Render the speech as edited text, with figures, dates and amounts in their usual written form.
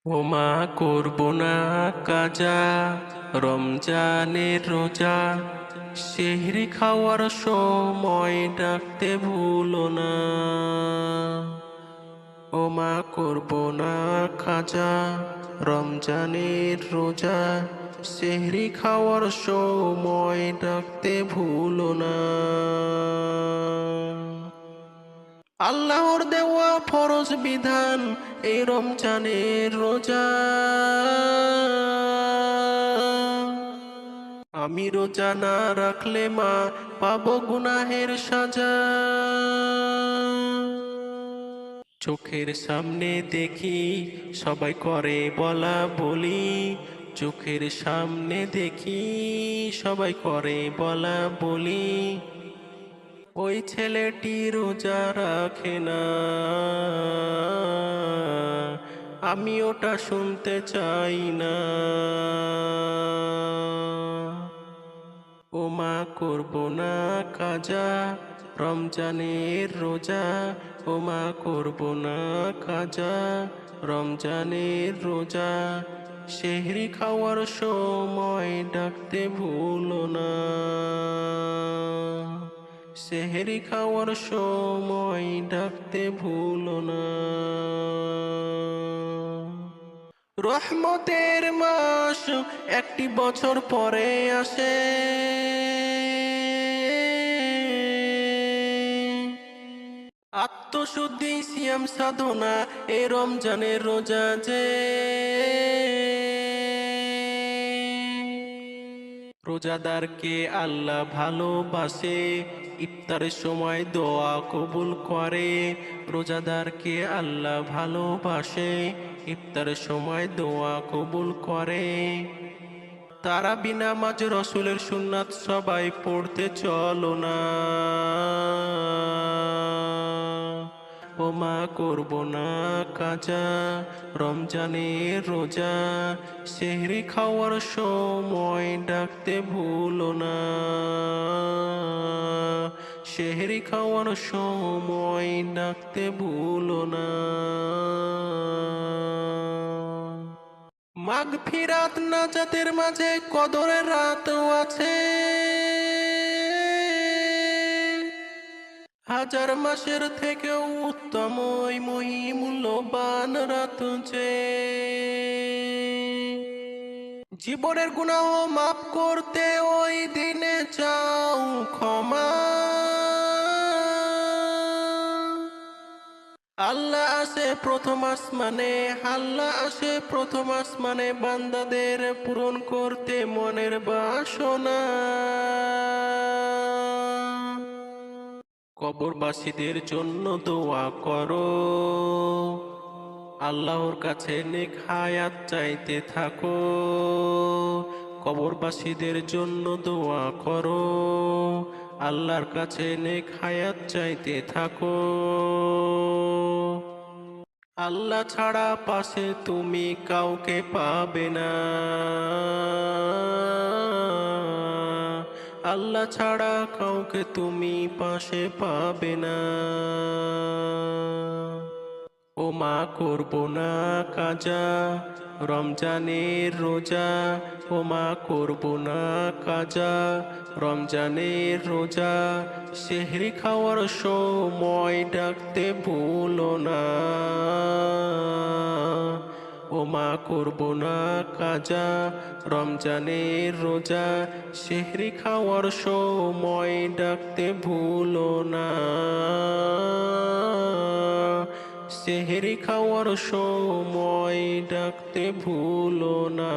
ও মা, করব না কাজা, রমজানের রোজা, সেহরি খাওয়ার সময় ডাকতে ভুলো না। ও মা, করব না খাজা, রমজানের রোজা, সেহরি খাওয়ার সময় ডাকতে ভুলো না। আল্লাহর দেওয়া ফরজ বিধান এই রমজানের রোজা। আমি রোজা না রাখলে মা পাবো গুনাহের সাজা। চোখের সামনে দেখি সবাই করে বলা বলি, চোখের সামনে দেখি সবাই করে বলা বলি, ওই ছেলেটি রোজা রাখে না। আমি ওটা শুনতে চাই না। ও মা, করব না কাজা, রমজানের রোজা। ও মা, করব না কাজা, রমজানের রোজা, সেহরি খাওয়ার সময় ডাকতে ভুলো না। সেহরি খাওয়ার সময় ডাকতে ভুলো না। রহমতের মাস একটি বছর পরে আসে, আত্মশুদ্ধি সিয়াম সাধনা এ রমজানের রোজা যে। রোজাদারকে আল্লাহ ভালোবাসে, ইফতারের সময় দোয়া কবুল করে। রোজাদারকে আল্লাহ ভালোবাসে, ইফতারের সময় দোয়া কবুল করে। তারা বিনা মাঝ রসুলের সুন্নাত সবাই পড়তে চলো না। ও মা, করব না কাজা, রমজানের রোজা, সেহরি খাওয়ার সময় ডাকতে ভুলো না। সেহরি খাওয়ার সময় ডাকতে ভুলো না। মাগফিরাত নাজাতের মাঝে কদরের রাতও আছে, হাজার মাসের থেকেও উত্তম ওই মূল্যবান রাত যে। জীবনের গুনাহ মাফ করতে ওই দিনে চাও ক্ষমা। আল্লাহ আসে প্রথম আসমানে, আল্লাহ আসে প্রথম আসমানে বান্দাদের পূরণ করতে মনের বাসনা। কবরবাসীদের জন্য দোয়া করো, আল্লাহর কাছে নেক হায়াত চাইতে থাকো। কবরবাসীদের জন্য দোয়া করো, আল্লাহর কাছে নেক হায়াত চাইতে থাকো। আল্লাহ ছাড়া পাশে তুমি কাউকে পাবে না। আল্লাহ ছাড়া কাউকে তুমি পাশে পাবে না। ও মা, করব না কাজা, রমজানের রোজা। ও মা, করব না কাজা, রমজানের রোজা, সেহরি খাওয়ার সময় ডাকতে ভুলো না। ও মা, করব না কাজা, রমজানের রোজা, সেহরি খাওয়ার সময় ডাকতে ভুলো না। সেহরি খাওয়ার সময় ডাকতে ভুলো না।